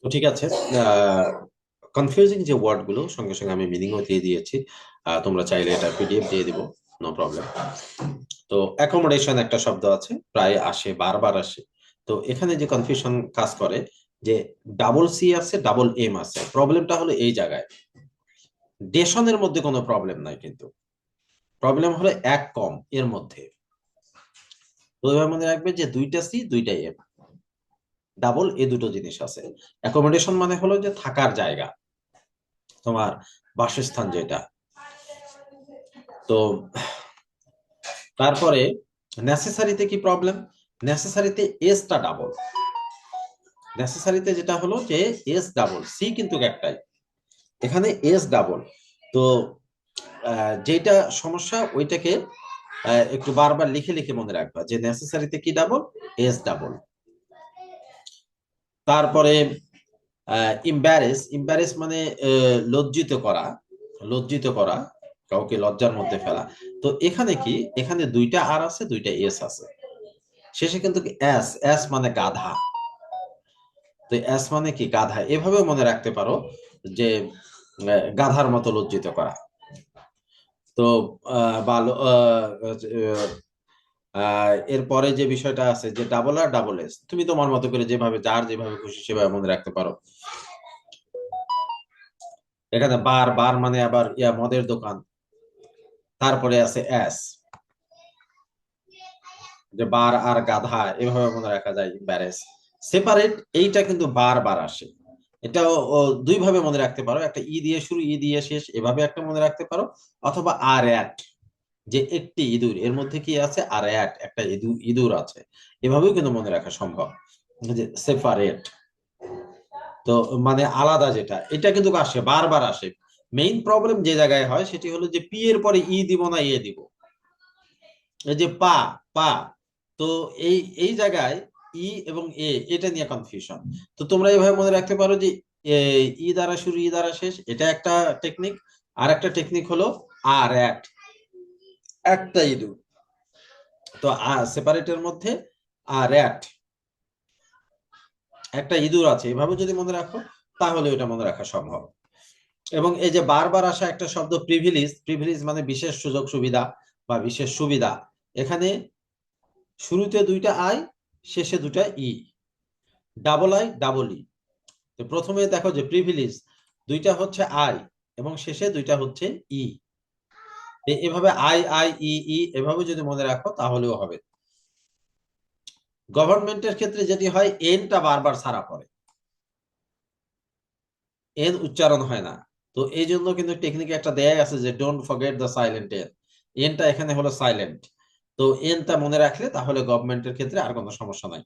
তো ঠিক আছে। কনফিউজিং যে ওয়ার্ড গুলো সঙ্গে সঙ্গে আমি মিনিংও দিয়ে দিয়েছি। তোমরা চাইলে এটা পিডিএফ দিয়ে দিব, নো প্রবলেম। তো অ্যাকোমোডেশন একটা শব্দ আছে, প্রায় আসে, বারবার আসে। তো এখানে যে কনফিউশন কাজ করে যে ডাবল সি আছে, ডাবল এম আছে, প্রবলেমটা হলো এই জায়গায়। ডেশনের মধ্যে কোনো প্রবলেম নাই, কিন্তু প্রবলেম হলো এক কম এর মধ্যে। তো এবার মনে রাখবে যে দুইটা সি দুইটা এম, ডাবল এ দুটো জিনিস আছে। অ্যাকোমোডেশন মানে হলো যে থাকার জায়গা, তোমার বাসস্থান যেটা। তো তারপরে নেসেসারিতে কি প্রবলেম? নেসেসারিতে এসটা ডাবল। নেসেসারিতে যেটা হলো যে এস ডাবল, সি কিন্তু একটাই, এখানে এস ডাবল। তো যেটা সমস্যা ওইটাকে একটু বারবার লিখে লিখে মনে রাখবা যে নেসেসারিতে কি ডাবল, এস ডাবল। তারপরে ইম্বারেস, ইম্বারেস মানে লজ্জিত করা, লজ্জিত করা, কাউকে লজ্জার মধ্যে ফেলা। তো এখানে কি, এখানে দুইটা আর আছে, দুইটা এস আছে, শেষে কিন্তু এস, এস মানে গাধা। তো এস মানে কি, গাধা, এভাবে মনে রাখতে পারো যে গাধার মতো লজ্জিত করা। তো বা এরপরে যে বিষয়টা আছে যে ডাবল আর ডাবল এস, তুমি তোমার মতো করে যেভাবে, যার যেভাবে খুশি সেভাবে মনে রাখতে পারো। এখানে বার, বার মানে আবার মদের দোকান। তারপরে আছে এস, যে বার আর গাধা, এভাবে মনে রাখা যায় ব্যারেস। সেপারেট, এইটা কিন্তু বারবার আসে। এটাও দুই ভাবে মনে রাখতে পারো, একটা ই দিয়ে শুরু, ই দিয়ে শেষ, এভাবে একটা মনে রাখতে পারো। অথবা আর অ্যাট, যে একটি ইঁদুর, এর মধ্যে কি আছে, আর অ্যাট, একটা ইঁদুর, ইঁদুর আছে, এভাবেও কিন্তু মনে রাখা সম্ভব। যে সেপারেট, তো মানে আলাদা, যেটা এটা কিন্তু আসে, বারবার আসে। মেইন প্রবলেম যে জায়গায় হয় সেটি হলো যে পি এর পরে ই দিব না এ দিব। এই যে পা, পা, তো এই এই জায়গায় ই এবং এ, এটা নিয়ে কনফিউশন। তো তোমরা এইভাবে মনে রাখতে পারো যে ই দ্বারা শুরু, ই দ্বারা শেষ, এটা একটা টেকনিক। আর একটা টেকনিক হলো আর অ্যাট, একটা ইঁদুর। তো সেপারেটের মধ্যে আর অ্যাট, একটা ইঁদুর আছে, এভাবে যদি মনে রাখো তাহলে ওটা মনে রাখা সম্ভব। এবং এই যে বারবার আসা একটা শব্দ প্রিভিলেজ, প্রিভিলেজ মানে বিশেষ সুযোগ সুবিধা বা বিশেষ সুবিধা। এখানে শুরুতে দুইটা আই, শেষে দুটা ই, ডাবল আই ডাবল ই। তো প্রথমে দেখো যে প্রিভিলেজ, দুইটা হচ্ছে আই এবং শেষে দুইটা হচ্ছে ই। এভাবে আই আই ই ই, এভাবে যদি মনে রাখো তাহলেও হবে। গভর্নমেন্টের ক্ষেত্রে যেটি হয়, এনটা বারবার ছাড়া পড়ে, এন উচ্চারণ হয় না। তো এই জন্য কিন্তু টেকনিকে একটা দেয়া আছে যে don't forget the silent n, এনটা এখানে হলো সাইলেন্ট। তো এনটা মনে রাখলে তাহলে গভর্নমেন্টের ক্ষেত্রে আর কোনো সমস্যা নাই।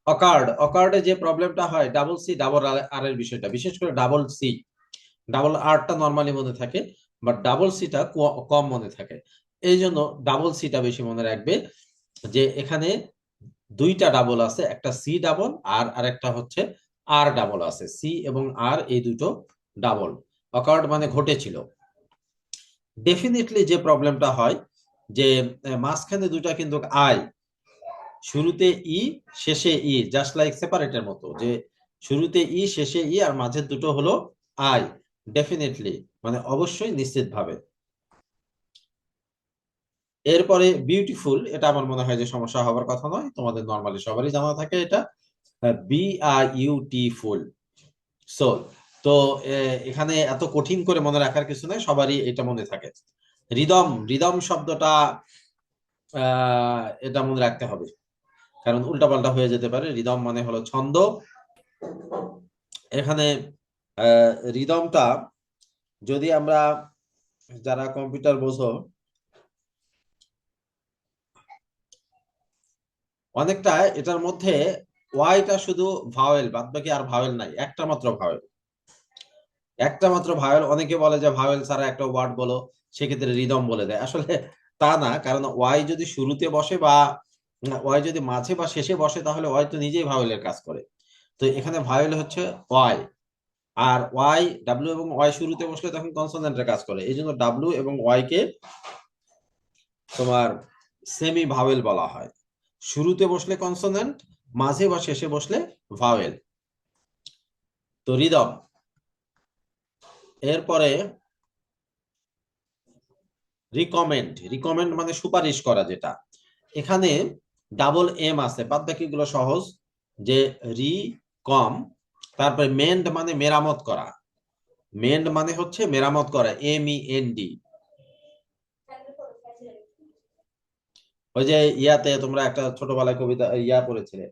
অকার্ড, অকার্ডে যে প্রবলেমটা হয়, ডাবল সি ডাবল আর এর বিষয়টা, বিশেষ করে ডাবল সি, ডাবল আরটা নর্মালি মনে থাকে, বাট ডাবল সিটা কম মনে থাকে। এই জন্য ডাবল সিটা বেশি মনে রাখবে, যে এখানে দুইটা ডাবল আছে, একটা সি ডাবল আর আরেকটা হচ্ছে আর ডাবল আছে, সি এবং আর এই দুটো ডাবল। অকার্ড মানে ঘটেছিল। ডেফিনেটলি যে প্রবলেমটা হয় যে মাঝখানে দুটা কিন্তু আই, শুরুতে ই শেষে ই, জাস্ট লাইক সেপারেটের মতো, যে শুরুতে ই শেষে ই আর মাঝের দুটো হলো আই। ডেফিনেটলি মানে অবশ্যই, নিশ্চিত ভাবে। এরপরে বিউটিফুল, এটা আমার মনে হয় যে সমস্যা হবার কথা নয়, তোমাদের নর্মালি সবারই জানা থাকে এটা, beautiful. So তো এখানে এত কঠিন করে মনে রাখার কিছু নেই, সবারই এটা মনে থাকে। রিদম, রিদম শব্দটা এটা মনে রাখতে হবে, কারণ উল্টাপাল্টা হয়ে যেতে পারে। রিদম মানে হলো ছন্দ। এখানে রিদমটা, যদি আমরা, যারা কম্পিউটার বোঝো, অনেকটা এটার মধ্যে ওয়াইটা শুধু ভাওয়েল, বাদ বাকি আর ভাওয়েল নাই, একটা মাত্র ভাওয়েল, একটা মাত্র ভাওয়েল। অনেকে বলে যে ভাওয়েল ছাড়া একটা ওয়ার্ড বলো, সেক্ষেত্রে রিদম বলে দেয়, আসলে তা না। কারণ ওয়াই যদি শুরুতে বসে বা ওয়াই যদি মাঝে বা শেষে বসে, তাহলে ওয়াই তো নিজেই ভাওয়েলের কাজ করে। তো এখানে ভাওয়েল হচ্ছে ওয়াই, আর ওয়াই, ডাব্লিউ এবং ওয়াই শুরুতে বসলে তখন কনসোনেন্টের কাজ করে। এই জন্য ডাব্লিউ এবং ওয়াই কে তোমার সেমি ভাওয়েল বলা হয়। শুরুতে বসলে কনসোনেন্ট, মাঝে বা শেষে বসলে ভাওয়েল। তো রিদম, এরপরে রিকমেন্ড। রিকমেন্ড মানে সুপারিশ করা, যেটা এখানে ডাবল এম আছে, বাদ বাকিগুলো সহজ। যে রি কম, তারপরে মেন্ড মানে মেরামত করা, মেন্ড মানে হচ্ছে মেরামত করা, MEND। ওই যে ইয়াতে তোমরা একটা ছোটবেলায় কবিতা ইয়া পড়েছিলে,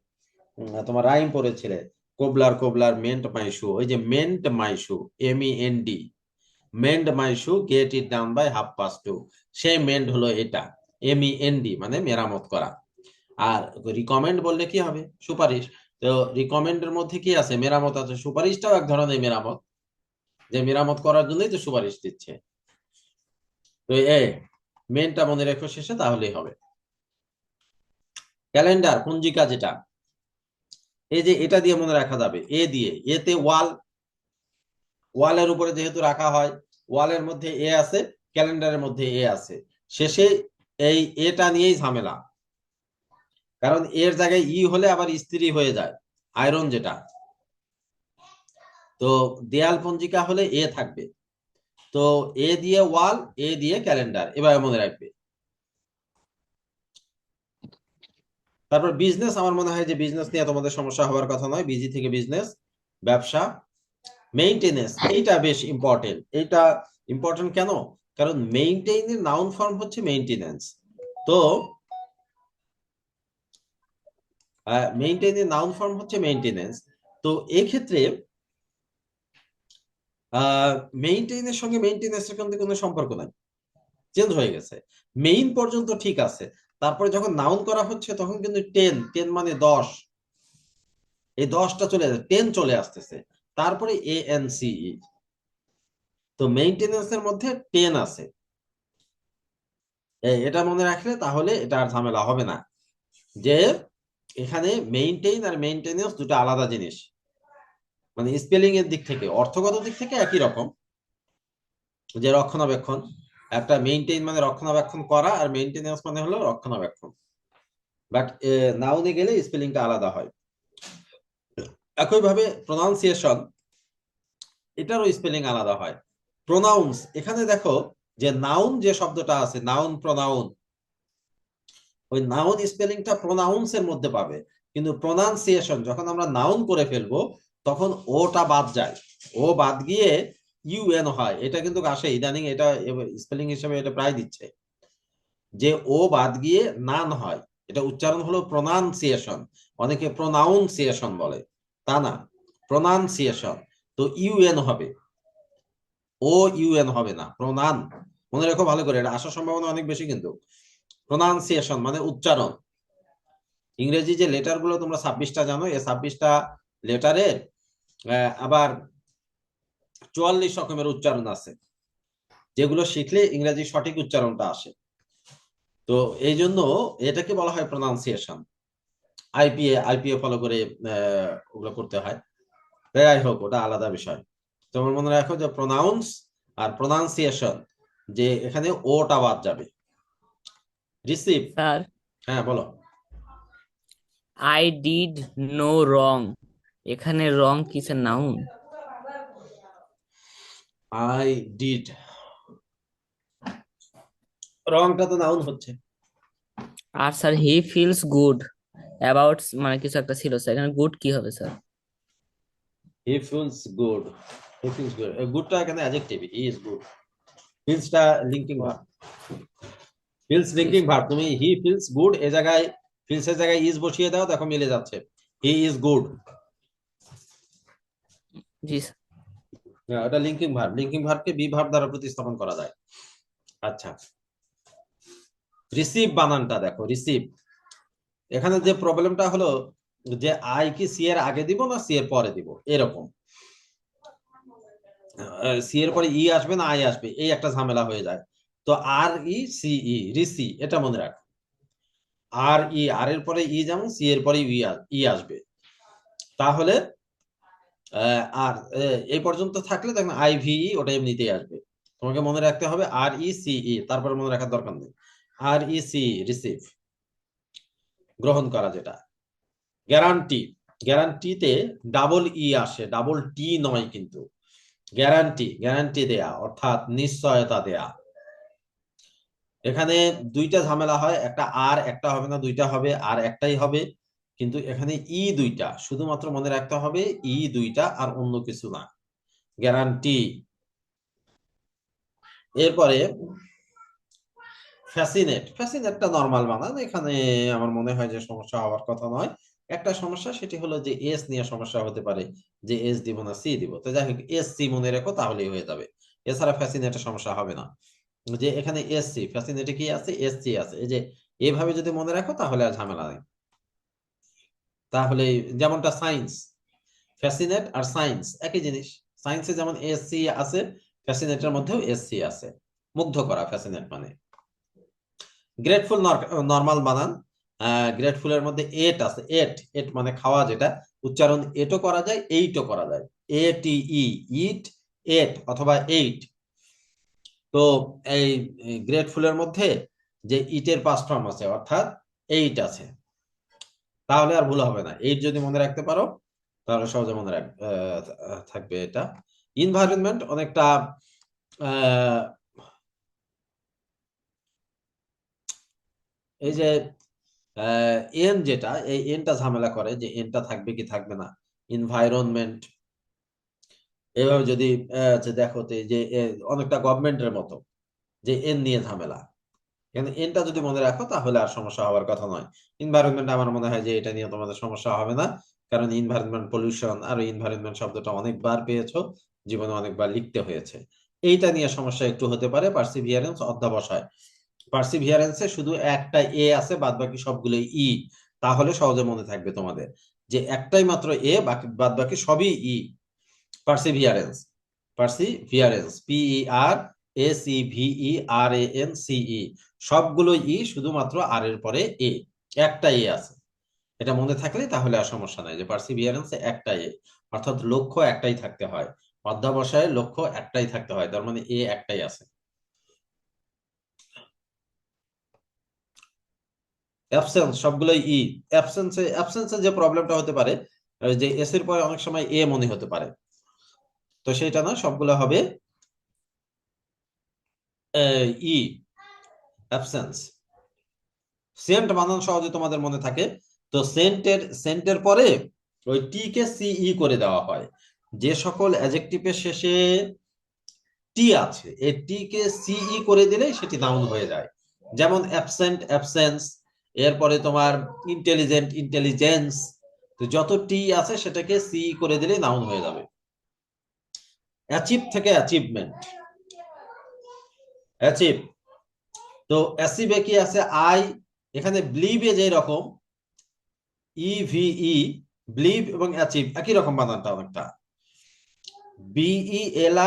তোমার রাইম পড়েছিলে, cobbler cobbler mend my shoe, ওই যে mend my shoe, MEND, mend my shoe get it down by 2:30। সেই মেন্ড হলো এটা, MEND মানে মেরামত করা। আর রিকমেন্ড বললে কি হবে? সুপারিশ। তো রিকমেন্ডের মধ্যে কি আছে? মেরামত আছে। সুপারিশটাও এক ধরনের মেরামত, যে মেরামত করার জন্যই তো সুপারিশ দিচ্ছে। তো মেনটা মনে রেখো শেষে, তাহলেই হবে। ক্যালেন্ডার, পঞ্জিকা যেটা, এই যে এটা দিয়ে মনে রাখা যাবে, এ দিয়ে, এতে ওয়াল, ওয়ালের উপরে যেহেতু রাখা হয়, ওয়ালের মধ্যে এ আছে, ক্যালেন্ডারের মধ্যে এ আছে, শেষে এই এটা নিয়েই ঝামেলা। কারণ এর জায়গায় ই হলে আবার স্ত্রী হয়ে যায়, আয়রন যেটা। তো দেয়াল পঞ্জিকা হলে এ থাকবে। তো এ দিয়ে ওয়াল, এ দিয়ে ক্যালেন্ডার, এভাবে মনে রাখবে। তারপর বিজনেস, আমার মনে হয় যে বিজনেস নিয়ে তোমাদের সমস্যা হওয়ার কথা নয়, বিজি থেকে বিজনেস, ব্যবসা। মেইনটেনেন্স, এইটা বেশ ইম্পর্টেন্ট। এইটা ইম্পর্টেন্ট কেন? কারণ মেইনটেইনের নাউন ফর্ম হচ্ছে মেইনটেনেন্স। তো মেইনটেইনের নাউন ফর্ম হচ্ছে মেইনটেনেন্স। তো এক্ষেত্রে মেইনটেইনের সঙ্গে মেইনটেনেন্সের কিন্তু কোনো সম্পর্ক নাই, চেঞ্জ হয়ে গেছে। মেইন পর্যন্ত ঠিক আছে, তারপরে যখন নাউন করা হচ্ছে তখন কিন্তু 10, 10 মানে 10, এই 10টা চলে যাচ্ছে, 10 চলে আসতেছে, তারপরে ANCE। তো মেইনটেনেন্সের মধ্যে 10 আছে, এটা মনে রাখলে তাহলে এটা আর ঝামেলা হবে না। যে এখানে মেইনটেইন আর মেইনটেনেন্স দুটো আলাদা জিনিস, মানে স্পেলিং এর দিক থেকে, অর্থগত দিক থেকে একই রকম। যে রক্ষণাবেক্ষণ, একটা মেইনটেইন মানে রক্ষণাবেক্ষণ করা, আর মেইনটেনেন্স মানে হলো রক্ষণাবেক্ষণ। বাট নাউনে গেলে স্পেলিংটা আলাদা হয়। একইভাবে প্রোনাউন্সিয়েশন, এটারও স্পেলিং আলাদা হয়। প্রোনাউন্স, এখানে দেখো যে নাউন যে শব্দটা আছে, নাউন প্রোনাউন, ওই নাউন স্পেলিংটা প্রোনাউন্স এর মধ্যে পাবে, কিন্তু প্রোনাউন্সিয়েশন যখন আমরা নাউন করে ফেলবো তখন ওটা বাদ যায়, ও বাদ গিয়ে UN হয়। এটা কিন্তু আসে ইদানিং, এটা স্পেলিং হিসেবে এটা প্রায় দিচ্ছে, যে ও বাদ গিয়ে নান হয়, এটা উচ্চারণ হলো প্রোনাউন্সিয়েশন। অনেকে প্রোনাউন্সিয়েশন বলে, তা না, প্রোনাউন্সিয়েশন। তো UN হবে, UN হবে না, প্রোনান। মনে রেখো ভালো করে, এটা আসার সম্ভাবনা অনেক বেশি কিন্তু। প্রোনাউন্সিয়েশন মানে উচ্চারণ। ইংরেজি যে লেটার গুলো তোমরা 26টা জানো, এই 26টা লেটারের আবার 44 রকমের উচ্চারণ আছে, যেগুলো শিখলে ইংরেজি সঠিক উচ্চারণটা আসে। তো এই জন্য এটাকে বলা হয় প্রোনাউন্সিয়েশন। আইপিএ ফলো করে ওগুলো করতে হয়। যাই হোক, ওটা আলাদা বিষয়। তোমার মনে রাখো যে প্রোনাউন্স আর প্রোনাউন্সিয়েশন, যে এখানে ওটা বাদ যাবে। রিসিভ, স্যার, হ্যাঁ বলো। আই ডিড নো রং, এখানে রং কিসের নাউন? আই ডিড, রংটা তো নাউন হচ্ছে। আর sir he feels good about, মানে কিছু একটা ছিল স্যার, এখানে গুড কি হবে sir? He feels good, he feels good, গুডটা এখানে অ্যাডজেক্টিভ, হি ইজ গুড। ফিলসটা লিঙ্কিং ও, ভার্ব, ফিলস জি লিঙ্কিং স্যার। ভার্ব। তুমি হি ফিলস গুড এ জায়গায়, ফিলস এর জায়গায় ইজ বসিয়ে দাও, দেখো মিলে যাচ্ছে, হি ইজ গুড। জি স্যার। এটা লিঙ্কিং ভার্ব, লিঙ্কিং ভার্বকে বি ভার্ব দ্বারা প্রতিস্থাপন করা যায়। আচ্ছা, রিসিভ বানানটা দেখো, রিসিভ। এখানে যে প্রবলেমটা হলো যে আই কি সি এর আগে দিব না সি এর পরে দিব, এরকম। সি এর পরে ই আসবে না আই আসবে, এই একটা ঝামেলা হয়ে যায়। তো RECE, রিসি, এটা মনে রাখ। আর এর পরে ই যেমন, সি এর পরে ই আসবে। তাহলে আর এই পর্যন্ত থাকলে তখন IVE ওটা এমনিতেই আসবে। তোমাকে মনে রাখতে হবে RECE, তারপরে মনে রাখার দরকার নেই। RECE, রিসিভ, গ্রহণ করা যেটা। গ্যারান্টি, গ্যারান্টিতে ডাবল ই আসে, ডাবল টি নয় কিন্তু। গ্যারান্টি, গ্যারান্টি দেয়া অর্থাৎ নিশ্চয়তা দেয়া। এখানে দুইটা ঝামেলা হয়, একটা আর একটা হবে না, দুইটা হবে, আর একটাই হবে। কিন্তু এখানে ই দুইটা, শুধুমাত্র মনে রাখতে হবে ই দুইটা আর অন্য কিছু না। গ্যারান্টি। এরপরে ফ্যাসিনেট, ফ্যাসিনেটটা নর্মাল বানান, এখানে আমার মনে হয় যে সমস্যা হওয়ার কথা নয়। একটা সমস্যা সেটি হলো যে এস নিয়ে সমস্যা হতে পারে, যে এস দিব না সি দিব। তো যাই হোক এস সি মনে রেখো তাহলেই হয়ে যাবে, এছাড়া ফ্যাসিনেটের সমস্যা হবে না। যে এখানে এস সি, ফ্যাসিনেটে কি আছে, এস সি আছে, এই যে এভাবে যদি মনে রাখো তাহলে আর ঝামেলা নেই। তাহলে যেমনটা সায়েন্স, ফ্যাসিনেট আর সায়েন্স একই জিনিস। সায়েন্সে যেমন এস সি আছে, ফ্যাসিনেটের মধ্যেও এস সি আছে। মুগ্ধ করা ফ্যাসিনেট মানে। গ্রেটফুল নর্মাল বানান। গ্রেটফুলের মধ্যে এট আছে, এট, এট মানে খাওয়া, যেটা উচ্চারণ এটও করা যায় এইটও করা যায়, এ টি ই, ইট, এট অথবা এইট। তো এই গ্রেটফুলের মধ্যে যে ইটের পাস্ট ফর্ম আছে অর্থাৎ এইট আছে, তাহলে আর ভুল হবে না। এইট যদি মনে রাখতে পারো তাহলে সহজে মনে থাকবে এটা। ইনভায়রনমেন্ট অনেকটা আহ, এই যে এন, যেটা এই এনটা ঝামেলা করে যে এনটা থাকবে কি থাকবে না। ইনভায়রনমেন্ট এভাবে যদি যে দেখো তো এই যে অনেকটা গভর্নমেন্টের মতো, যে এন নিয়ে ঝামেলা। এখানে এনটা যদি মনে রাখো তাহলে আর সমস্যা হওয়ার কথা নয়। ইনভায়রনমেন্ট আমার মনে হয় যে এটা নিয়ে তোমাদের সমস্যা হবে না, কারণ ইনভায়রনমেন্ট, পলিউশন আর ইনভায়রনমেন্ট শব্দটা অনেকবার পেয়েছো, জীবনে অনেকবার লিখতে হয়েছে। এইটা নিয়ে সমস্যা একটু হতে পারে পার্সিভিয়ারেন্স অধ্যবসায়। পার্সিভিয়ারেন্সে শুধু একটা এ আছে, বাদ বাকি সবগুলো ই, তাহলে সহজে মনে থাকবে তোমাদের যে একটাই মাত্র এ, বাকি বাদ বাকি সবই E. Perseverance, perseverance, P E R S E V E R A N C E, সবগুলো ই, শুধুমাত্র আর এর পরে এ, একটা এ আছে। এটা মনে থাকলে তাহলে আর সমস্যা নাই যে পার্সিভিয়ারেন্স একটা এ, অর্থাৎ লক্ষ্য একটাই থাকতে হয়, অধ্যবসায়ের লক্ষ্য একটাই থাকতে হয়, তার মানে এ একটাই আছে। অ্যাবসেন্স সবগুলোই ই। অ্যাবসেন্সে যে প্রবলেমটা হতে পারে, যে এস এর পরে অনেক সময় এ মনে হতে পারে, তো সেটা না, সবগুলো হবে ই, অ্যাবসেন্স। সেন্ট বানান সহজে তোমাদের মনে থাকে, তো সেন্টের পরে ওই টি কে সিই করে দেওয়া হয়। যে সকল অ্যাডজেক্টিভের শেষে টি আছে, এই টি কে সিই করে দিলেই সেটি নাউন হয়ে যায়। যেমন অ্যাবসেন্ট, অ্যাবসেন্স, এরপরে তোমার ইন্টেলিজেন্ট, ইন্টেলিজেন্স। তো যত টি আছে সেটাকে সিই করে দিলেই নাউন হয়ে যাবে। অ্যাচিভ থেকে অ্যাচিভমেন্ট, অ্যাচিভ। তো অ্যাচিভে কি আছে, আই। এখানে ব্লিভে যে রকম ইভিই, ব্লিভ এবং অ্যাচিভ একই রকম বানানটা অনেকটা, বিই এল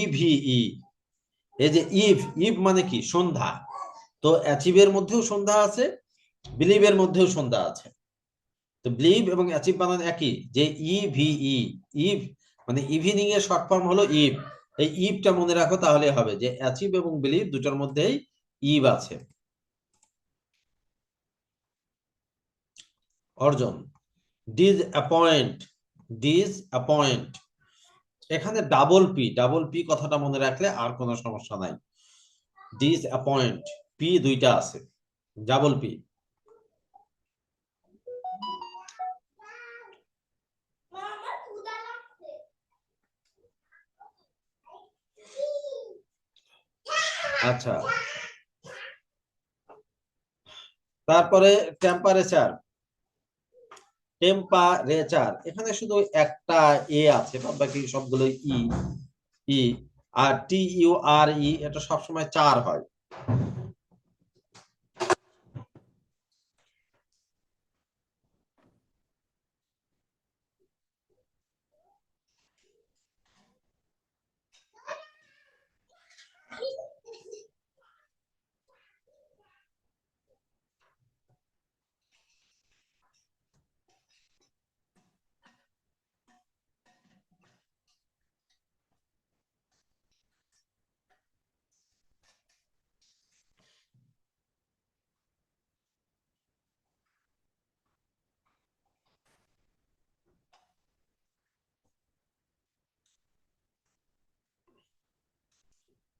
ইভিই। এই যে ইভ, ইভ মানে কি সন্ধ্যা, তো অ্যাচিভের মধ্যেও সন্ধ্যা আছে, বিলিভের মধ্যেও সন্ধ্যা আছে। তো বিলিভ এবং অ্যাচিভ বানান একই, যে ইভিই, ইভ মানে ইভিনিং এর শর্ট ফর্ম হলো ইভ। এই ইভটা মনে রাখো তাহলে হবে যে অ্যাচিভ এবং বিলিভ দুটোর মধ্যেই ইভ আছে। অর্জন, ডিজ অ্যাপয়েন্ট, ডিজ অ্যাপয়েন্ট। এখানে ডাবল পি, ডাবল পি কথাটা মনে রাখলে আর কোনো সমস্যা নাই। ডিস অ্যাপয়েন্ট, পি দুইটা আছে, ডাবল পি। আচ্ছা, তারপরে টেম্পারেচার, টেম্পারেচার এখানে শুধু একটা এ আছে, বাদ বাকি সবগুলো ই, ই। আর টি ইউ আর ই এটা সবসময় চার হয়।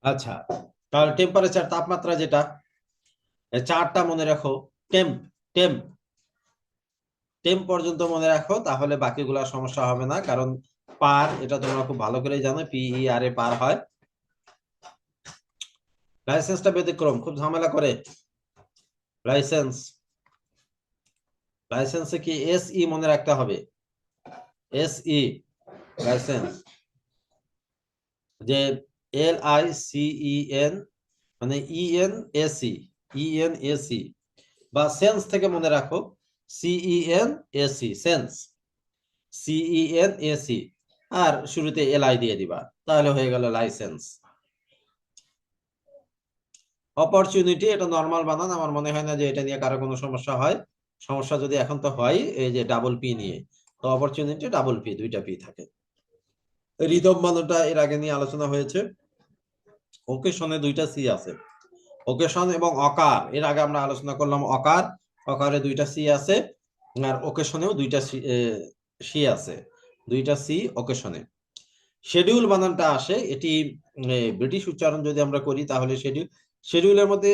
আচ্ছা, তাহলে টেম্পারেচার তাপমাত্রা যেটা, চারটা মনে রাখো। টেম্প, টেম্প, টেম্প পর্যন্ত মনে রাখো, তাহলে বাকিগুলা সমস্যা হবে না। কারণ পার, এটা তোমরা খুব ভালো করে জানো, PER এ পার হয়। লাইসেন্সটা ব্যতিক্রম, খুব ঝামেলা করে। লাইসেন্স, লাইসেন্সে কি SE মনে রাখতে হবে। SE, লাইসেন্স, যে LICEN, মানে ENAC, ENAC, বা সেন্স থেকে মনে রাখো, CENAC, সেন্স, CENAC, আর শুরুতে LI দিয়ে দিবা, তাহলে হয়ে গেল লাইসেন্স। অপরচুনিটি, এটা নর্মাল বানান, আমার মনে হয় না যে এটা নিয়ে কারো কোনো সমস্যা হয়। সমস্যা যদি এখন তো হয় এই যে ডাবল পি নিয়ে, তো অপরচুনিটি ডাবল পি, দুইটা পি থাকে। রিদম বানানটা এর আগে নিয়ে আলোচনা হয়েছে। ওকেশনে দুইটা সি আছে, ওকেশন এবং অকার, এর আগে আমরা আলোচনা করলাম অকার, অকারে দুইটা সি আছে, আর ওকেশনেও দুইটা সি আছে, দুইটা সি ওকেশনে। শেডিউল বানানটা আসে, এটি ব্রিটিশ উচ্চারণ যদি আমরা করি তাহলে শেডিউল, শেডিউলের মধ্যে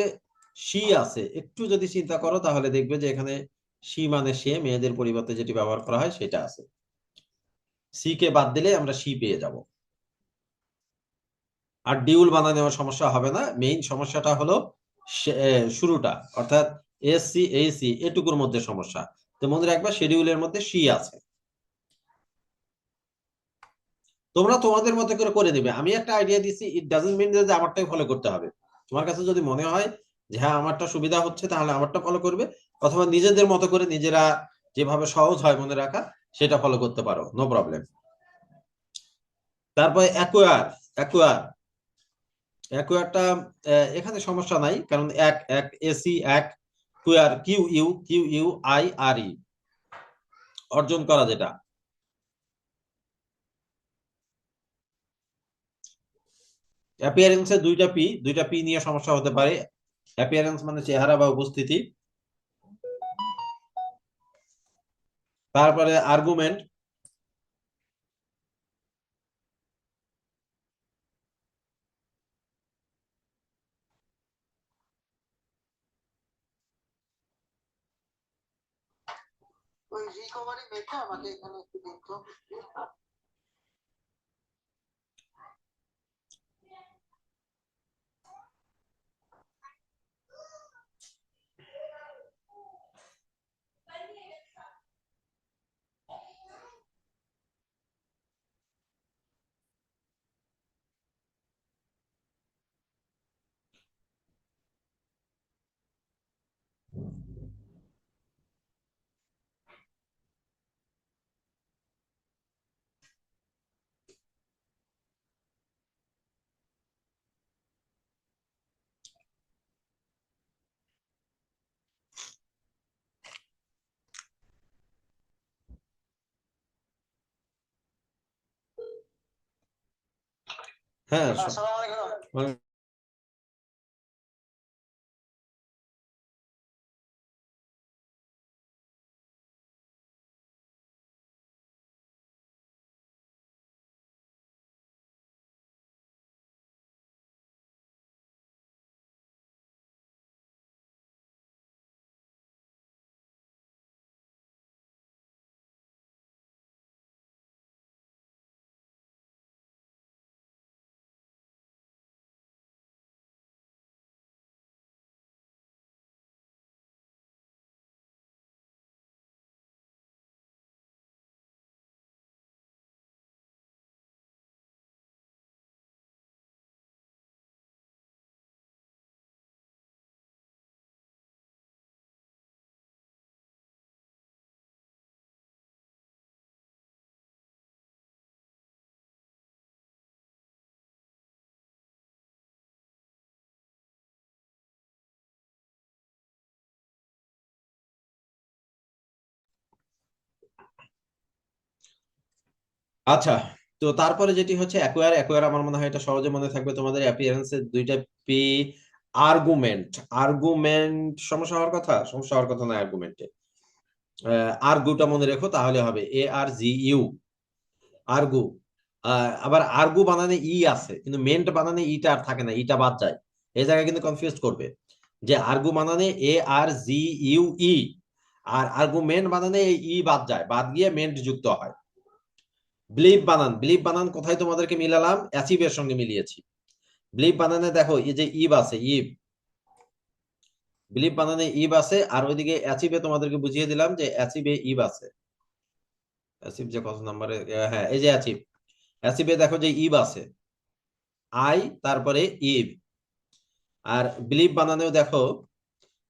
সি আছে, একটু যদি চিন্তা করো তাহলে দেখবে যে এখানে সি মানে সে, মেয়েদের পরিবর্তে যেটি ব্যবহার করা হয় সেটা আছে। সি কে বাদ দিলে আমরা সি পেয়ে যাব। আর ডিউল বানানে সমস্যা হবে না, মেইন সমস্যাটা হলো শুরুটা, অর্থাৎ SC AC এটুকুর মধ্যে সমস্যা। তো মনে রাখবা শেডিউলের মধ্যে সি আছে। তোমরা তোমাদের মতো করে করে দিবে, আমি একটা আইডিয়া দিছি, ইট ডাজন্ট মিন যে আমারটাই ফলো করতে হবে। তোমার কাছে যদি মনে হয় যে হ্যাঁ আমারটা সুবিধা হচ্ছে, তাহলে আমারটা ফলো করবে, অথবা নিজেদের মতো করে নিজেরা যেভাবে সহজ হয় মনে রাখা সেটা ফলো করতে পারো, নো প্রবলেম। তারপরে অ্যাকোয়ার, অ্যাকোয়ার, অ্যাকোয়ারটা এখানে সমস্যা নাই, কারণ এক এক এসি এক, কুয়ার QUIRE, অর্জন করা যেটা। অ্যাপিয়ারেন্সে দুইটা পি নিয়ে সমস্যা হতে পারে। অ্যাপিয়ারেন্স মানে চেহারা বা উপস্থিতি। তারপরে আর্গুমেন্ট, ওই রিকভারি মেটে আমাকে এখানে একটু দিন তো। হ্যাঁ, আসসালামু আলাইকুম। আচ্ছা, তো তারপরে যেটি হচ্ছে অ্যাকোয়ার, অ্যাকোয়ার আমার মনে হয় এটা সহজে মনে থাকবে তোমাদের। অ্যাপিয়ারেন্সের দুইটা পি। আর্গুমেন্ট, আর্গুমেন্ট সমস্যা হওয়ার কথা, সমস্যা হওয়ার কথা না আর্গুমেন্টে। আর্গুটা মনে রেখো তাহলে হবে, ARGU, আর্গু। আবার আর্গু বানানে ই আছে, কিন্তু মেন্ট বানানে ইটা আর থাকে না, ইটা বাদ যায়। এই জায়গায় কিন্তু কনফিউজ করবে যে আর্গু বানানে ARGUE, আর আর্গুমেন্ট বানানে এই ই বাদ যায়, বাদ গিয়ে মেন্ট যুক্ত হয়। বিলিভ বানান কোথায় তোমাদেরকে মিলালাম? অ্যাচিভের সঙ্গে মিলিয়েছি। বিলিভ বানানে দেখো এই যে ইব আছে, ইব, বিলিভ বানানে ইব আছে, আর ওইদিকে অ্যাচিভে তোমাদেরকে বুঝিয়ে দিলাম যে অ্যাচিভে ইব আছে। অ্যাচিভ যে কত নম্বরে, হ্যাঁ এই যে অ্যাচিভ, অ্যাচিভে দেখো যে ইব আছে, আই তারপরে ইব। আর বিলিভ বানানেও দেখো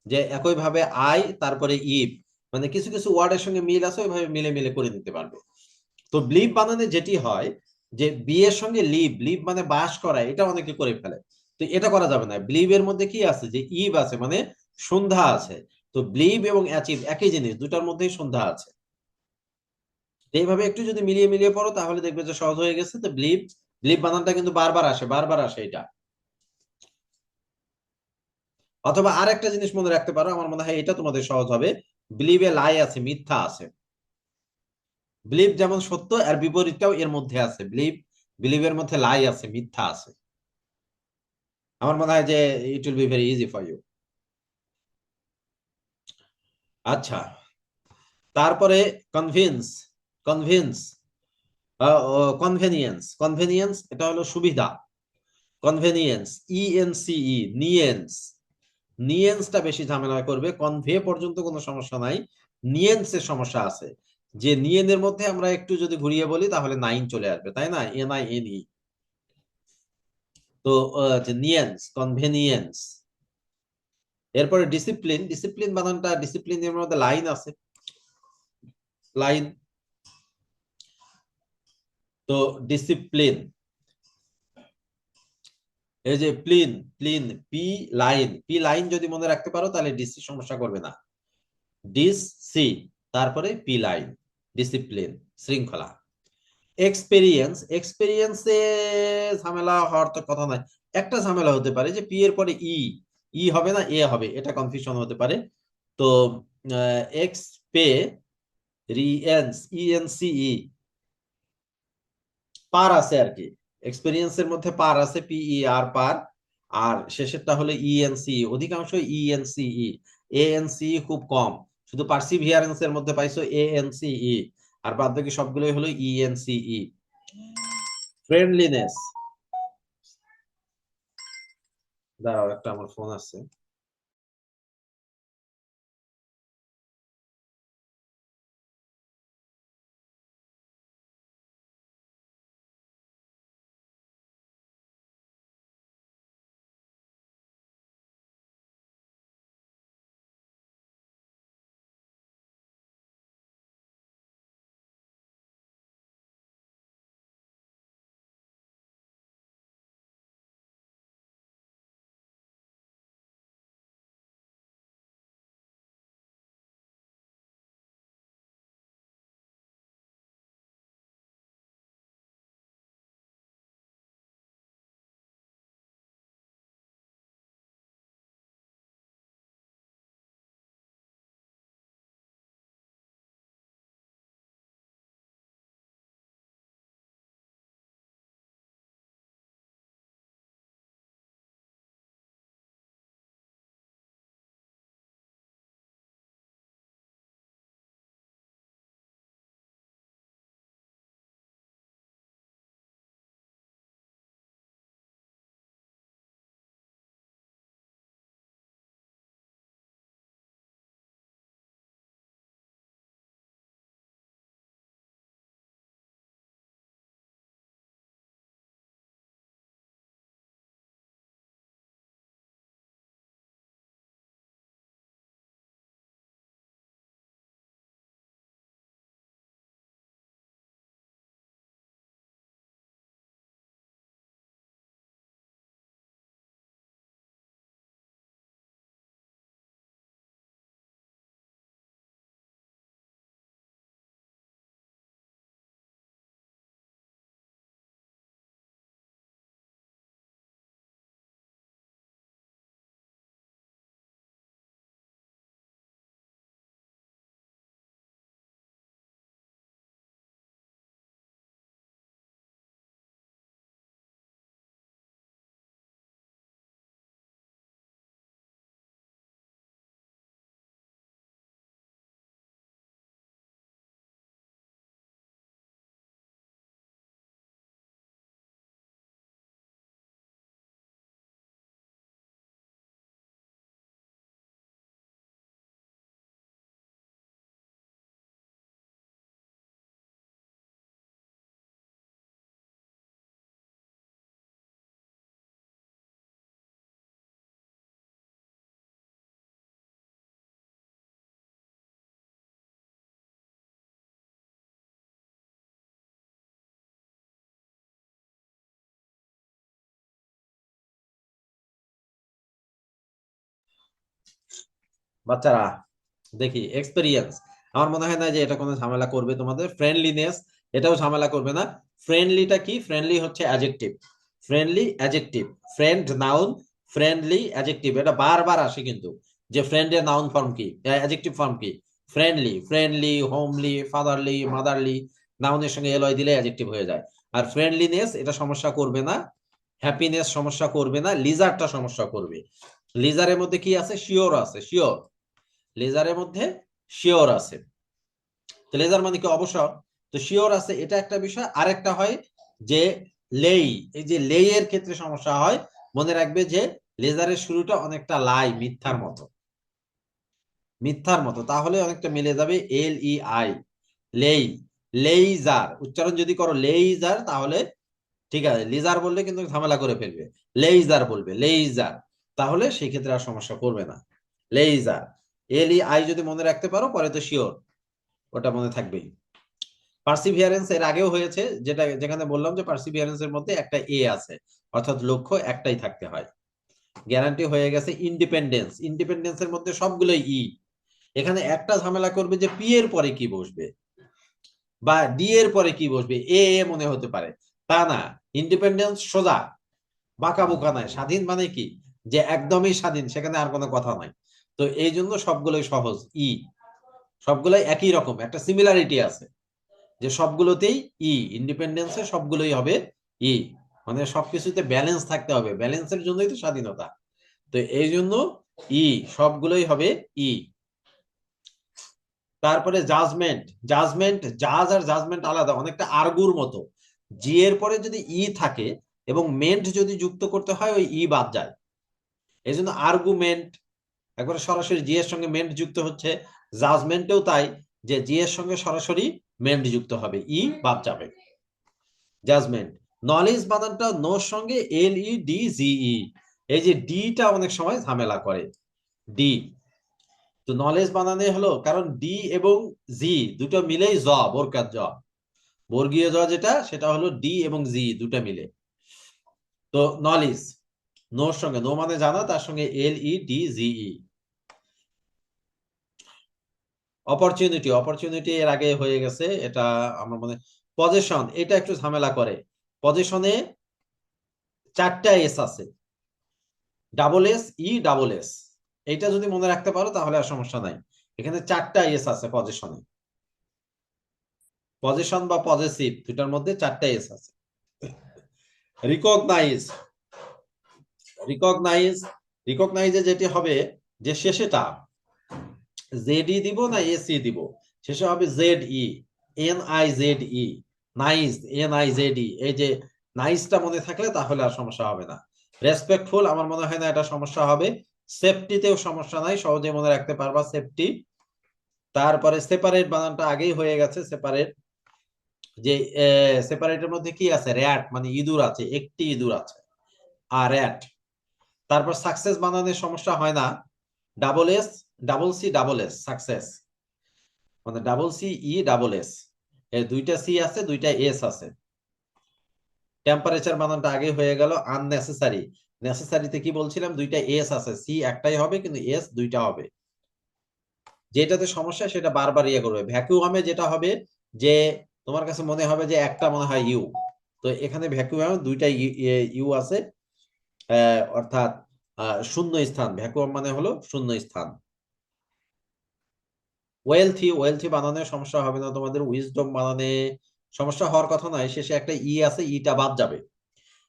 যে একইভাবে আই তারপরে ইব, মানে কিছু কিছু ওয়ার্ডের সঙ্গে মিল আছে, ওইভাবে মিলে মিলে করে নিতে পারবে। তো ব্লিভ বানানে যেটি হয় যে বি এর সঙ্গে লিভ, লিভ মানে বাস করা, এটা অনেকে করে ফেলে। তো এটা করা যাবে না। ব্লিভ এর মধ্যে কি আছে, যে ইভ আছে, মানে সন্ধ্যা আছে। তো ব্লিভ এবং অ্যাচিভ একই জিনিস, দুটার মধ্যেই সন্ধ্যা আছে। তো এইভাবে একটু যদি মিলিয়ে মিলিয়ে পড়ো তাহলে দেখবে যে সহজ হয়ে গেছে। তো ব্লিভ, ব্লিভ বানানটা কিন্তু বারবার আসে, বারবার আসে এটা। অথবা আর একটা জিনিস মনে রাখতে পারো, আমার মনে হয় এটা তোমাদের সহজ হবে। বিলিভে লাই আছে, মিথ্যা আছে। বিলিভ যেমন সত্য, আর বিপরীতটাও এর মধ্যে আছে। বিলিভের মধ্যে লাই আছে, মিথ্যা আছে। আমার মনে হয় যে it will be very easy for you. আচ্ছা, তারপরে কনভিন্স, কনভিন্স, কনভেনিয়েন্স, কনভেনিয়েন্স এটা হলো সুবিধা। কনভেনিয়েন্স, ইএনসিই, নিয়েন্স। নিয়েন্সটা বেশি ঝামেলা করবে, কনভে পর্যন্ত কোনো সমস্যা নাই, নিয়েন্সের সমস্যা আছে। যে নিয়েনের মধ্যে আমরা একটু যদি ঘুরিয়ে বলি তাহলে নাইন চলে আসবে, তাই না? NINE। তো নিয়েন্স, কনভেনিয়েন্স। এরপরে ডিসিপ্লিন, ডিসিপ্লিন বানানটা, ডিসিপ্লিনের মধ্যে লাইন আছে, লাইন। তো ডিসিপ্লিন, এই যে প্লিন, প্লিন, পি লাইন, পি লাইন যদি মনে রাখতে পারো তাহলে ডিসি সমস্যা করবে না। ডিস সি, তারপরে পি লাইন, ডিসিপ্লিন, শৃঙ্খলা। এক্সপেরিয়েন্স, এক্সপেরিয়েন্সে ঝামেলা হওয়ার তো কথা নাই। একটা ঝামেলা হতে পারে যে পি এর পরে ই, ই হবে না এ হবে, এটা কনফিউশন হতে পারে। তো এক্সপেরিয়েন্স, ইএনসিই, পার আছে আর কি। এক্সপেরিয়েন্সের মধ্যে পার আছে, PER, পার। আর শেষেরটা হলো ইএনসি, অধিকাংশ ইএনসিই। এএনসি খুব কম, শুধু পার্সিভিয়ারেন্স এর মধ্যে পাইছো ANCE, আর বাদ বাকি সবগুলোই হলো ইএনসিই। ফ্রেন্ডলিনেস, দাঁড়াও একটা আমার ফোন আছে। বাচ্চারা দেখি এক্সপেরিয়েন্স, আমার মনে হয় না যে এটা কোনো ঝামেলা করবে তোমাদের। ফ্রেন্ডলিনেস, এটাও ঝামেলা করবে না। ফ্রেন্ডলিটা কি? ফ্রেন্ডলি হচ্ছে adjective, friendly adjective, friend noun, friendly adjective, এটা বারবার আসে কিন্তু। যে ফ্রেন্ডের নাউন ফর্ম কি, অ্যাডজেক্টিভ ফর্ম কি? Friendly, friendly, homely, fatherly, motherly, নাউনের সঙ্গে এলয় দিলে অ্যাডজেক্টিভ হয়ে যায়। আর ফ্রেন্ডলিনেস এটা সমস্যা করবে না, হ্যাপিনেস সমস্যা করবে না, লিজারটা সমস্যা করবে। লিজারের মধ্যে কি আছে? শিওর আছে, শিওর, লেজারের মধ্যে শিওর আছে। তো লেজার মানে কি? অবসর। তো শিওর আছে, এটা একটা বিষয়। আরেকটা হয় যে লেই, এই যে লেই এর ক্ষেত্রে সমস্যা হয়, মনে রাখবে যে লেজারের শুরুটা অনেকটা লাই, মিথ্যার মতো, মিথ্যার মতো, তাহলে অনেকটা মিলে যাবে এল ই আই, লেই, লেইজার উচ্চারণ যদি করো লেইজার তাহলে ঠিক আছে। লিজার বললে কিন্তু ঝামেলা করে ফেলবে, লেইজার বলবে, লেইজার, তাহলে সেই ক্ষেত্রে আর সমস্যা করবে না। লেইজার, এল ই আই যদি মনে রাখতে পারো পরে তো শিওর, ওটা মনে থাকবেই। পার্সিভিয়ারেন্স এর আগেও হয়েছে, যেটা যেখানে বললাম যে পার্সিভিয়ারেন্স এর মধ্যে একটা এ আছে, অর্থাৎ লক্ষ্য একটাই থাকতে হয়। গ্যারান্টি হয়ে গেছে ইন্ডিপেন্ডেন্স, ইন্ডিপেন্ডেন্স এর মধ্যে সবগুলোই ই। এখানে একটা ঝামেলা করবে যে পি এর পরে কি বসবে বা ডি এর পরে কি বসবে, এ এ মনে হতে পারে, তা না। ইন্ডিপেন্ডেন্স সোজা, বাঁকা বোকা নাই। স্বাধীন মানে কি? যে একদমই স্বাধীন, সেখানে আর কোনো কথা নাই। তো এই জন্য সবগুলোই সহজ, ই, সবগুলোই একই রকম, একটা সিমিলারিটি আছে, যে সবগুলোতেই ই, ইন্ডিপেন্ডেন্সে সবগুলোই হবে ই, মানে সবকিছুতে ব্যালেন্স থাকতে হবে, ব্যালেন্সের জন্যই তো স্বাধীনতা। তো এই জন্য ই, সবগুলোই হবে ই। তারপরে জাজমেন্ট, জাজমেন্ট, জাজ আর জাজমেন্ট আলাদা, অনেকটা আর্গুর মতো। জি এর পরে যদি ই থাকে এবং মেন্ট যদি যুক্ত করতে হয়, ওই ই বাদ যায়। এই জন্য আর্গুমেন্ট একবারে সরাসরি জি এর সঙ্গে মেন্ট যুক্ত হচ্ছে, জাজমেন্টেও তাই, যে জি এর সঙ্গে সরাসরি মেন্ট যুক্ত হবে, ই বাদ যাবে। জাজমেন্ট, নলেজ বানানটা নোর সঙ্গে এল ই ডি জি ই, এই যে ডিটা অনেক সময় ঝামেলা করে, ডি। তো নলেজ বানানে হলো, কারণ ডি এবং জি দুটো মিলেই জ, বোরকার জ, বর্গীয় জ যেটা, সেটা হলো ডি এবং জি দুটো মিলে। তো নলেজ, নোর সঙ্গে, নো মানে জানা, তার সঙ্গে এল ই ডি জি ই। অপরচুনিটি, অপরচুনিটি এর আগে হয়ে গেছে, এটা আমার মনে। পজেশন, এটা একটু ঝামেলা করে। পজেশনে চারটা এস আছে, ডাবল এস, ই ডাবল এস, এইটা যদি মনে রাখতে পারো তাহলে আর সমস্যা নাই। এখানে চারটা এস আছে পজেশনে, পজেশন বা পজেসিভ দুটার মধ্যে চারটা এস আছে। রিকগনাইজ, রিকগনাইজ, রিকগনাইজে যেটি হবে, যে শেষেটা জেড ই দিব না এসি দিব, শেষে হবে Z E, N I Z E, nice, N I Z E, এই যে নাইসটা মনে থাকলে তাহলে আর সমস্যা হবে না। রেসপেক্টফুল, আমার মনে হয় না এটা সমস্যা হবে। সেফটিতেও সমস্যা নাই, সহজে মনে রাখতে পারবা, সেফটি। তারপরে সেপারেট বানানটা আগেই হয়ে গেছে, সেপারেট, যে সেপারেটের মধ্যে কি আছে? র্যাট, মানে ইঁদুর আছে, একটি ইঁদুর আছে, আর র্যাট। তারপর সাকসেস বানানোর সমস্যা হয় না, double S, double C, double S, success, মানে double C E double S, এর দুইটা সি আছে, দুইটা এস আছে। টেম্পারেচার বানানটা আগে হয়ে গেল। আননেসেসারি, নেসেসারিতে কি বলছিলাম? দুইটা এস আছে, সি একটাই হবে কিন্তু এস দুইটা হবে। যেটাতে সমস্যা সেটা বারবার ইয়ে করবে। ভ্যাকুয়ামে যেটা হবে, যে তোমার কাছে মনে হবে যে একটা মনে হয় ইউ, তো এখানে ভ্যাকুয়ামে দুইটা ইউ আছে, অর্থাৎ শূন্য স্থান, ভ্যাকুয়াম মানে হলো শূন্য স্থান। ওয়েলথি, ওয়েলথি বানানে সমস্যা হবে না তোমাদের। উইজডম বানানে সমস্যা হওয়ার কথা নয়, শেষে একটা ই আছে, ইটা বাদ যাবে,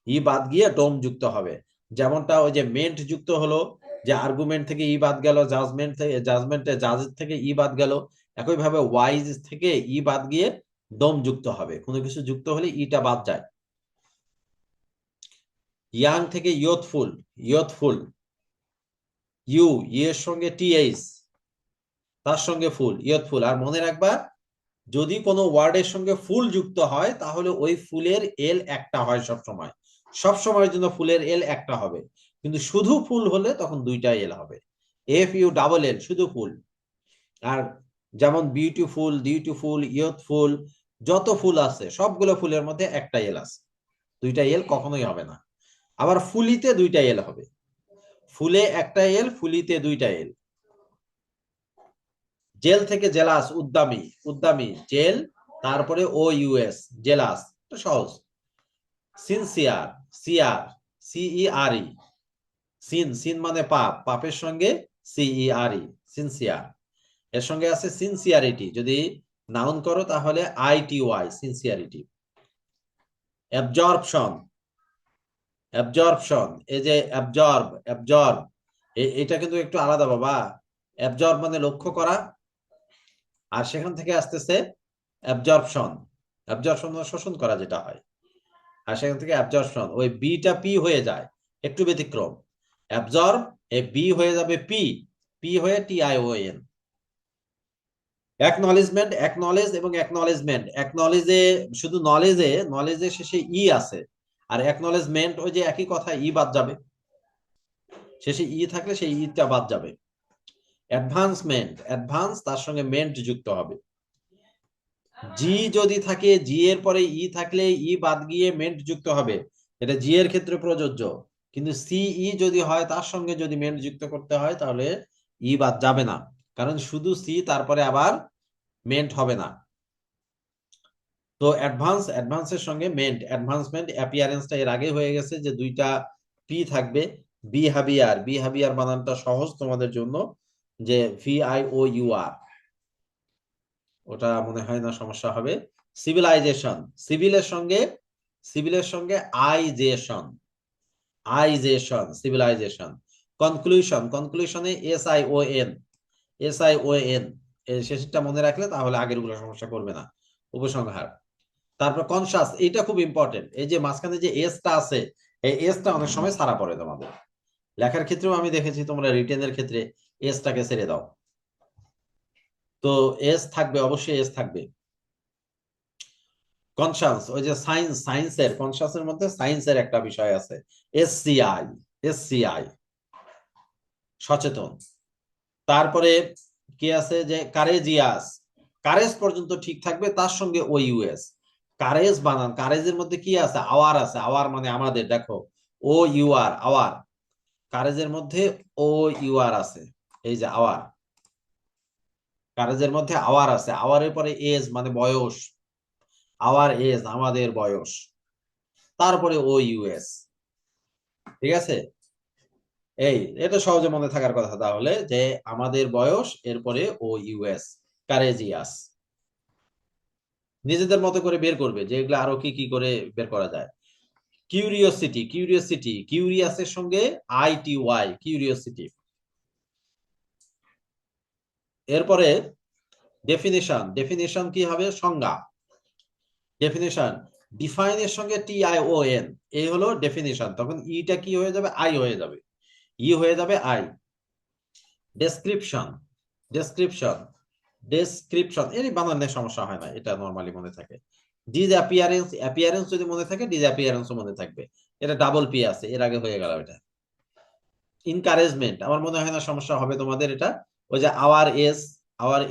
ই বাদ গিয়ে ডোম যুক্ত হবে। যেমনটা ওই যে মেন্ট যুক্ত হলো, যে আর্গুমেন্ট থেকে ই বাদ গেল, জাজমেন্ট থেকে, জাজমেন্টে জাজের থেকে ই বাদ গেল, একইভাবে ওয়াইজ থেকে ই বাদ গিয়ে ডোম যুক্ত হবে। কোনো কিছু যুক্ত হলে ইটা বাদ যায়। ইয়াং থেকে ইয়থফুল, ইয়থফুল, ইউ, এর সঙ্গে টিএইচ, তার সঙ্গে ফুল, ইয়থফুল। আর মনে রাখবা, যদি কোনো ওয়ার্ডের সঙ্গে ফুল যুক্ত হয় তাহলে ওই ফুলের এল একটা হয় সবসময়, সবসময়ের জন্য ফুলের এল একটা হবে। কিন্তু শুধু ফুল হলে তখন দুইটা এল হবে, এফ ইউ ডাবল এল, শুধু ফুল। আর যেমন বিউটিফুল, ডিউটিফুল, ইয়থফুল, যত ফুল আছে সবগুলো ফুলের মধ্যে একটা এল আছে, দুইটা এল কখনোই হবে না। আবার ফুলিতে দুইটা এল হবে, ফুলে একটা এল, ফুলিতে দুইটা এল। জেল থেকে জেলাস, উদ্দামী, উদ্দামী, জেল, তারপরে ও ইউএস, জেলাস, সহজ। সিনসিয়ার, সিআর, সিইআরই, সিন, সিন মানে পাপ, পাপের সঙ্গে সিইআরই, সিনসিয়ার। এর সঙ্গে আছে সিনসিয়ারিটি, যদি নাউন করো তাহলে আইটিওয়াই, সিনসিয়ারিটি। অ্যাবজর্পশন, অ্যাবজর্পশন, এই যে অ্যাবজর্ব, অ্যাবজর্ব, এটা কিন্তু একটু আলাদা বাবা। অ্যাবজর্ব মানে লক্ষ্য করা, আর সেখান থেকে আসতেছে অ্যাবজর্পশন, অ্যাবজর্পশন মানে শোষণ করা যেটা হয়, আর সেখান থেকে অ্যাবজর্পশন, ওই বিটা পি হয়ে যায়, একটু ব্যতিক্রম। অ্যাবজর্ব, এ বি হয়ে যাবে পি, পি হয়ে টিআইওএন। অ্যাকনলেজমেন্ট, অ্যাকনলেজ এবং অ্যাকনলেজমেন্ট, অ্যাকনলেজে শুধু নলেজে, নলেজে শেষে ই আছে, আর অ্যাকনলেজমেন্ট ওই যে একই কথা, ই বাদ যাবে, শেষে ই থাকলে সেই ইটা বাদ যাবে। অ্যাডভান্সমেন্ট, অ্যাডভান্স তার সঙ্গে মেন্ট যুক্ত হবে। জি যদি থাকে, জি এর পরে ই থাকলে ই বাদ গিয়ে মেন্ট যুক্ত হবে, এটা জি এর ক্ষেত্রে প্রযোজ্য। কিন্তু সিই যদি হয়, তার সঙ্গে যদি মেন্ট যুক্ত করতে হয়, তাহলে ই বাদ যাবে না, কারণ শুধু সি তারপরে আবার মেন্ট হবে না। তো অ্যাডভান্স, অ্যাডভান্সের সঙ্গে মেন্ট, অ্যাডভান্সমেন্ট, অ্যাপিয়ারেন্সটা এর আগে হয়ে গেছে যে দুইটা পি থাকবে। বিহেভিয়ার, বিহেভিয়ার বানানটা সহজ তোমাদের জন্য, যে VIOUR, ওটা মনে হয় না সমস্যা হবে। সিভিলাইজেশন, সিভিলের সঙ্গে, সিভিলের সঙ্গে আইজেশন, আইজেশন, সিভিলাইজেশন। কনক্লুশন, কনক্লুশনে SION, SION, এই শেষটা মনে রাখলে তাহলে আগের গুলো সমস্যা করবে না। উপসংহার। তারপর কনসাস, এইটা খুব ইম্পর্টেন্ট, এই যে মাঝখানে যে এসটা আছে, এই এসটা অনেক সময় ছাড়া পড়ে তোমাদের লেখার ক্ষেত্রেও, আমি দেখেছি তোমরা রিটেনের ক্ষেত্রে এসটাকে ছেড়ে দাও। তো এস থাকবে, অবশ্যই এস থাকবে। কনসাস, ওই যে সায়েন্স, সায়েন্সের কনসাসের মধ্যে সায়েন্সের একটা বিষয় আছে, SCI, SCI, সচেতন। তারপরে কি আছে যে কারেজিয়াস, কারেজ পর্যন্ত ঠিক থাকবে, তার সঙ্গে ও ইউএস। কারেজ বানান, কারেজের মধ্যে কি আছে, আওয়ার আছে, আওয়ার মানে আমাদের, দেখো ও ইউআর, আওয়ার, কারেজের মধ্যে ও ইউআর আছে, এই যে আওয়ার, কারেজের মধ্যে আওয়ার আছে, আওয়ারের পরে এজ মানে বয়স, আওয়ার এজ আমাদের বয়স, তারপরে ও ইউএস। ঠিক আছে, এই এটা সহজে মনে থাকার কথা তাহলে, যে আমাদের বয়স, এরপরে ও ইউএস, কারেজিয়াস। নিজেদের মতো করে বের করবে যে এগুলো আরো কি কি করে বের করা যায়। কিউরিওসিটি, কিউরিওসিটি, কিউরিয়াসের সঙ্গে ITY, কিউরিওসিটি। এরপরে ডেফিনিশন, ডেফিনিশন কি হবে, সংজ্ঞা, ডেফিনিশন, ডিফাইনের সঙ্গে TION, এই হলো ডেফিনিশন, তখন ইটা কি হয়ে যাবে, আই হয়ে যাবে, ই হয়ে যাবে আই। ডেসক্রিপশন, ডেসক্রিপশন, ডেসক্রিপশন, এর বানানের সমস্যা হয় না, এটা নরমালি মনে থাকে। ডিসঅ্যাপিয়ারেন্স, অ্যাপিয়ারেন্স যদি মনে থাকে, ডিসঅ্যাপিয়ারেন্সও মনে থাকবে, এটা ডাবল পি আছে, এর আগে হয়ে গেল এটা। ইনকারেজমেন্ট, আমার মনে হয় না সমস্যা হবে তোমাদের এটা, ওই যে আওয়ার এস, আওয়ার